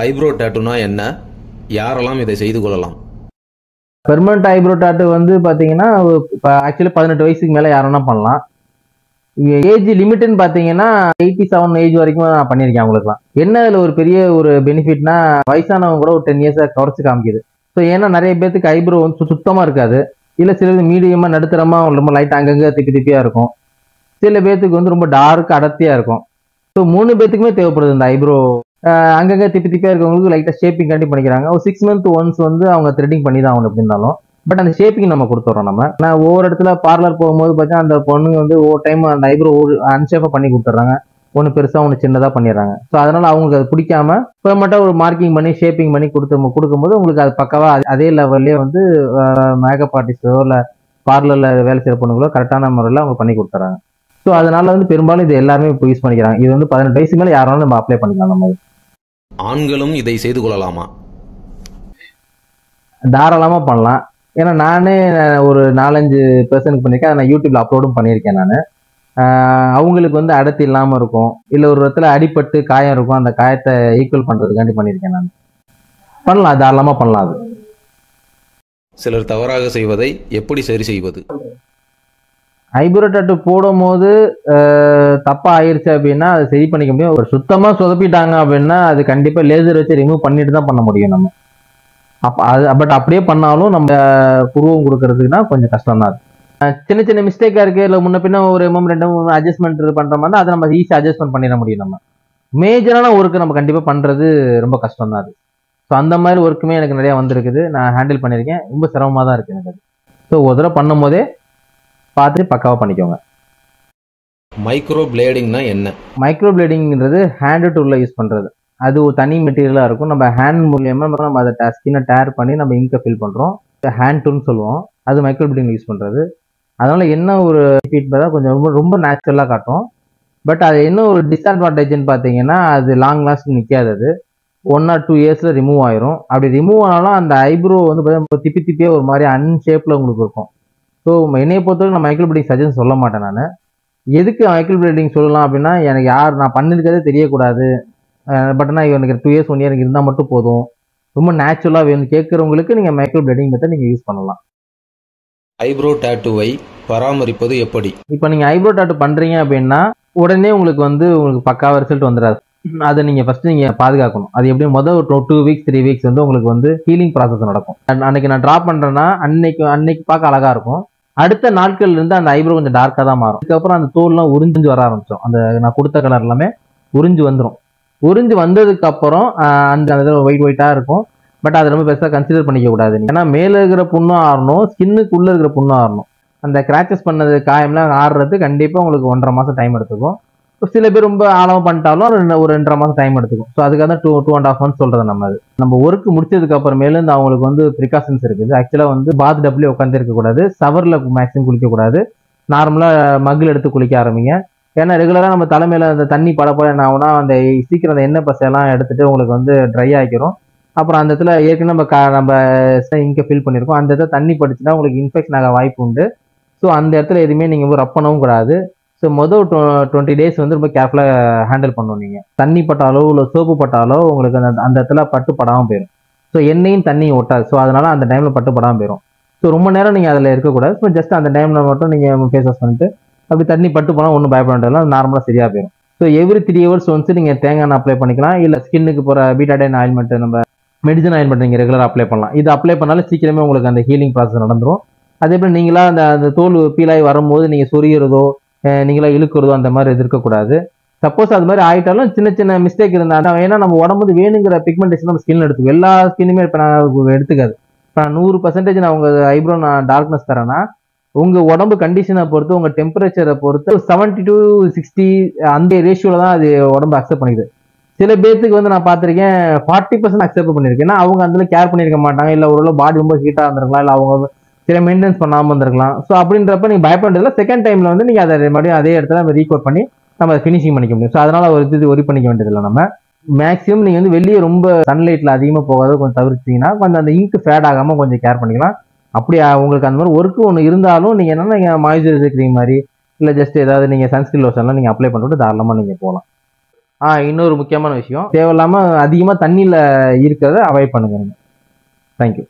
Eyebrow டாட்டூனா என்ன? யாரெல்லாம் இதை செய்து கொள்ளலாம்? பெர்மனன்ட் ஐப்ரோ டாட்டூ வந்து பார்த்தீங்கன்னா இப்போ ஆக்சுவலி 18 வயசுக்கு மேலே யாருன்னா பண்ணலாம். ஏஜ் லிமிட்னு பார்த்தீங்கன்னா 87 ஏஜ் வரைக்கும் நான் பண்ணியிருக்கேன் அவங்களுக்குலாம். என்ன அதில் ஒரு பெரிய ஒரு பெனிஃபிட்னா வயசானவங்க கூட ஒரு 10 இயர்ஸை குறைச்சி காமிக்குது. ஸோ ஏன்னா நிறைய பேத்துக்கு ஐப்ரோ வந்து சுத்தமாக இருக்காது, இல்லை சிலது மீடியமாக நடுத்தரமாக ரொம்ப லைட் அங்கங்கே திப்பியாக இருக்கும், சில பேத்துக்கு வந்து ரொம்ப டார்க் அடர்த்தியாக இருக்கும். ஸோ 3 பேத்துக்குமே தேவைப்படுது இந்த ஐப்ரோ. அங்கங்கே திப்பியாக இருக்கவங்களுக்கு லைட்டாக ஷேப்பிங் காண்டி பண்ணிக்கிறாங்க. ஒரு 6 months ஒன்ஸ் வந்து அவங்க த்ரெட்டிங் பண்ணி தான் ஆகணும் எப்படி இருந்தாலும். பட் அந்த ஷேப்பிங் நம்ம கொடுத்துட்றோம். நான் ஒவ்வொரு இடத்துல பார்லர் போகும்போது பார்த்தா அந்த பொண்ணுங்க வந்து ஒவ்வொரு டைம் அந்த ஐப்ரோ அன்ஷேப்பாக பண்ணி கொடுத்துட்றாங்க, ஒன்று பெருசாக ஒன்று சின்னதாக பண்ணிடுறாங்க. ஸோ அதனால அவங்களுக்கு அது பிடிக்காம பெர்மனெண்ட்டாக ஒரு மார்க்கிங் பண்ணி ஷேப்பிங் பண்ணி கொடுக்கும்போது உங்களுக்கு அது பக்காவாக அதே லெவல்லே வந்து மேக்கப் ஆர்டிஸ்டோ இல்லை பார்லரில் வேலை செய்கிற பொண்ணுங்களோ கரெக்டான முறையில் அவங்க பண்ணி கொடுத்துறாங்க. ஸோ அதனால வந்து பெரும்பாலும் இது எல்லாருமே இப்போ யூஸ் பண்ணிக்கிறாங்க. இது வந்து 18 வயசு மேலே யாராலும் நம்ம அப்ளை பண்ணிக்கலாம். நம்ம ஆண்களும் இதை செய்து கொள்ளலாமா? தாராளமாக பண்ணலாம். ஏன்னா நானே ஒரு 4-5 பர்சனுக்கு பண்ணியிருக்கேன். அதை நான் யூடியூப்ல அப்லோடும் பண்ணியிருக்கேன். நான் அவங்களுக்கு வந்து அடர்த்தி இல்லாமல் இருக்கும், இல்லை ஒரு இடத்துல அடிபட்டு காயம் இருக்கும், அந்த காயத்தை ஈக்குவல் பண்ணுறதுக்காண்டி பண்ணியிருக்கேன். நான் பண்ணலாம், தாராளமாக பண்ணலாம். அது சிலர் தவறாக செய்வதை எப்படி சரி செய்வது? ஐப்ரோ டாட்டூ போடும் போது தப்பா ஆயிடுச்சு அப்படின்னா அதை சரி பண்ணிக்க முடியும். ஒரு சுத்தமா சொதப்பிட்டாங்க அப்படின்னா அது கண்டிப்பா லேசர் வச்சு ரிமூவ் பண்ணிட்டு தான் பண்ண முடியும் நம்ம. பட் அப்படியே பண்ணாலும் நம்ம உருவம் கொடுக்கறதுக்குன்னா கொஞ்சம் கஷ்டம் தான். சின்ன சின்ன மிஸ்டேக்கா இருக்கு, இல்லை முன்ன பின்ன ஒரு ரெண்டு அட்ஜஸ்ட்மெண்ட் பண்ற மாதிரி அதை நம்ம ஈஸியாக அட்ஜஸ்ட்மெண்ட் பண்ணிட முடியும். நம்ம மேஜரான ஒர்க்கு நம்ம கண்டிப்பா பண்றது ரொம்ப கஷ்டம் தான் அது. ஸோ அந்த மாதிரி ஒர்க்குமே எனக்கு நிறைய வந்திருக்குது, நான் ஹேண்டில் பண்ணியிருக்கேன். ரொம்ப சிரமமாக தான் இருக்கு எனக்கு அது. ஸோ ஒரு தடவை பண்ணும் போதே பார்த்துட்டு பக்காவாக பண்ணிக்கோங்க. மைக்ரோ பிளேடிங்னா என்ன? மைக்ரோ பிளேடிங்கிறது ஹேண்ட் டூலில் யூஸ் பண்ணுறது. அது ஒரு தனி மெட்டீரியலாக இருக்கும். நம்ம ஹேண்ட் மூலியமாக நம்ம அதை ஸ்கின்னை டேர் பண்ணி நம்ம இங்கை ஃபில் பண்ணுறோம். ஹேண்ட் டூல்னு சொல்லுவோம். அது மைக்ரோ பிளேடிங் யூஸ் பண்ணுறது. அதனால என்ன ஒரு ஃபீட்பேக்காக கொஞ்சம் ரொம்ப ரொம்ப நேச்சுரலாக காட்டும். பட் அது என்ன ஒரு டிஸ்அட்வான்டேஜ்னு பார்த்தீங்கன்னா அது லாங் லாஸ்ட் நிற்காது. அது 1 or 2 years ரிமூவ் ஆயிரும். அப்படி ரிமூவ் ஆனாலும் அந்த ஐப்ரோ வந்து பார்த்தீங்கன்னா திப்பியே ஒரு மாதிரி அன்ஷேப்பில் உங்களுக்கு இருக்கும். ஸோ என்னையை பொறுத்தவரைக்கும் நான் மைக்ரோ பிளேடிங் சஜஷன் சொல்ல மாட்டேன். நான் எதுக்கு மைக்ரோ பிளேடிங் சொல்லலாம் அப்படின்னா, எனக்கு நான் பண்ணியிருக்கிறதே தெரியக்கூடாது, பட் ஆனால் எனக்கு 2 years 1 year எனக்கு இருந்தால் மட்டும் போதும், ரொம்ப நேச்சுரலாக வேணும் கேட்குறவங்களுக்கு நீங்கள் மைக்ரோ பிளேடிங் மெத்தட் நீங்கள் யூஸ் பண்ணலாம். ஐப்ரோ டாட்டூவை பராமரிப்பது எப்படி? இப்போ நீங்கள் ஐப்ரோ டாட்டூ பண்ணுறீங்க அப்படின்னா உடனே உங்களுக்கு பக்காவாக ரிசல்ட் வந்துடாது. அதை நீங்கள் ஃபர்ஸ்ட் நீங்கள் பாதுகாக்கணும். அது எப்படி முதல் 2 weeks 3 weeks வந்து உங்களுக்கு வந்து ஹீலிங் ப்ராசஸ் நடக்கும். அன்னைக்கு நான் ட்ரா பண்ணுறேன்னா அன்னைக்கு பார்க்க அழகாக இருக்கும். அடுத்த நாட்கள்ல இருந்து அந்த ஐப்ரோ கொஞ்சம் டார்க்காக தான் மாறும். அதுக்கப்புறம் அந்த தோல்லாம் உறிஞ்சு வர ஆரம்பிச்சோம். அந்த நான் கொடுத்த கலர் எல்லாமே உறிஞ்சு வந்துடும். உறிஞ்சு வந்ததுக்கு அப்புறம் அந்த ஒயிட்டாக இருக்கும். பட் அதை ரொம்ப பெருசாக கன்சிடர் பண்ணிக்க கூடாது. ஏன்னா மேலே இருக்கிற புண்ணும் ஆறணும், ஸ்கின்னுக்குள்ளே இருக்கிற புண்ணும் ஆறணும். அந்த கிராச்சஸ் பண்ணது காயம்லாம் ஆறுறது கண்டிப்பாக உங்களுக்கு 1.5 மாதம் டைம் எடுத்துக்கும். சில பேர் ரொம்ப ஆழமாக பண்ணிட்டாலும் ஒரு 2.5 மாதம் டைம் எடுத்துக்கும். ஸோ அதுக்காக தான் 2.5 months சொல்றது. நம்ம ஒர்க் முடிச்சதுக்கு அப்புறமேல இருந்து அவங்களுக்கு வந்து ப்ரிகாஷன்ஸ் இருக்குது. ஆக்சுவலாக வந்து பாத் டப்ளே உட்காந்து இருக்கக்கூடாது, சவரில் மேக்ஸிமம் குளிக்கக்கூடாது, நார்மலாக மகிழ் எடுத்து குளிக்க ஆரம்பிங்க. ஏன்னா ரெகுலராக நம்ம தலைமையில் அந்த தண்ணி படப்பட என்ன ஆகுனா அந்த சீக்கிரம் அந்த எண்ணெய் பசையெல்லாம் எடுத்துட்டு உங்களுக்கு வந்து ட்ரை ஆகிக்கிறோம். அப்புறம் அந்த இடத்துல ஏற்கனவே நம்ம இங்கே ஃபில் பண்ணியிருக்கோம், அந்த இடத்துல தண்ணி படிச்சுன்னா உங்களுக்கு இன்ஃபெக்ஷன் ஆக வாய்ப்பு உண்டு. ஸோ அந்த இடத்துல எதுவுமே நீங்கள் ரப் பண்ணவும் கூடாது. ஸோ மொதல் 20 days வந்து ரொம்ப கேர்ஃபுல்லாக ஹேண்டில் பண்ணணும். நீங்கள் தண்ணி பட்டாலோ இல்லை சோப்பு பட்டாலோ உங்களுக்கு அந்த இடத்துல பட்டு படாமல் போயிடும். ஸோ எண்ணெயும் தண்ணியும் ஒட்டாது. ஸோ அதனால அந்த டைமில் பட்டு படாமல் போயிடும். ஸோ ரொம்ப நேரம் நீங்கள் அதில் இருக்கக்கூடாது. ஸோ ஜஸ்ட் அந்த டைமில் மட்டும் நீங்கள் ஃபேஸ் வாஷ் பண்ணிட்டு அப்படி தண்ணி பட்டு போனால் ஒன்றும் பயப்படாதெல்லாம் நார்மலாக சரியாக போயிடும். ஸோ எவ்ரி 3 hours ஒன்ஸ் நீங்கள் தேங்காய் எண்ணெய் அப்ளை பண்ணிக்கலாம். இல்லை ஸ்கின்னுக்கு போகிற பீட்டாடைன் ஆயில்மெண்ட் நம்ம மெடிசன் ஆயில்மெண்ட் நீங்கள் ரெகுலராக அப்ளை பண்ணலாம். இது அப்ளை பண்ணாலும் சீக்கிரமே உங்களுக்கு அந்த ஹீலிங் ப்ராசஸ் நடந்துடும். அதே போல் நீங்களா அந்த தோல் பீலாகி வரும்போது நீங்கள் சொரியறதோ நீங்களா இழுக்கிறதோ அந்த மாதிரி இருக்கக்கூடாது. சப்போஸ் அது மாதிரி ஆகிட்டாலும் சின்ன சின்ன மிஸ்டேக் இருந்தால், ஏன்னா நம்ம உடம்பு வேணுங்கிற பிக்மெண்டேஷன் நம்ம ஸ்கின் எடுத்துக்கும். எல்லா ஸ்கின்னுமே இப்போ நான் எடுத்துக்காது. இப்போ நான் 100% நான் உங்கள் ஐப்ரோ நான் டார்க்னஸ் தரேன்னா உங்கள் உடம்பு கண்டிஷனை பொறுத்து உங்கள் டெம்பரேச்சரை பொறுத்து 70 to 60 அந்த ரேஷியோவில் தான் அது உடம்பு அக்செப்ட் பண்ணிக்குது. சில பேர்த்துக்கு வந்து நான் பார்த்துருக்கேன் 40% அக்செப்ட் பண்ணியிருக்கேன். ஏன்னா அவங்க அதில் கேர் பண்ணியிருக்க மாட்டாங்க, இல்லை ஓரளவு பாடி ரொம்ப ஹீட்டாக இருந்திருக்கலாம், இல்லை அவங்க சில மெயின்டெனன்ஸ் பண்ணாமல் இருந்திருக்கலாம். ஸோ அப்படின்றப்ப நீங்கள் பயப்படுறதுல செகண்ட் டைமில் வந்து நீங்கள் அதை மறுபடியும் அதே இடத்துல நம்ம ரீகோட் பண்ணி நம்ம அதை ஃபினிஷிங் பண்ணிக்க முடியும். ஸோ அதனால் ஒரு இது ஒரி பண்ணிக்க வேண்டியதில்லை. நம்ம மேக்ஸிமம் நீங்கள் வந்து வெளியே ரொம்ப சன்லைட்டில் அதிகமாக போகாத கொஞ்சம் தவிர்த்திங்கன்னா கொஞ்சம் அந்த இங்க் ஃபேட் ஆகாமல் கொஞ்சம் கேர் பண்ணிக்கலாம். அப்படி உங்களுக்கு அந்த மாதிரி ஒர்க்கு ஒன்று இருந்தாலும் நீங்கள் என்னென்னா நீங்கள் மாய்ஸ்சரைசர் க்ரீம் மாதிரி இல்லை ஜஸ்ட் ஏதாவது நீங்கள் சன்ஸ்கிரீன் லோஷன்லாம் நீங்கள் அப்ளை பண்ணிட்டு தாராளமாக நீங்கள் போகலாம். இன்னொரு முக்கியமான விஷயம், தேவையில்லாம அதிகமா தண்ணியில இருக்கிறத அவாய்ட் பண்ணுங்க. தேங்க்யூ.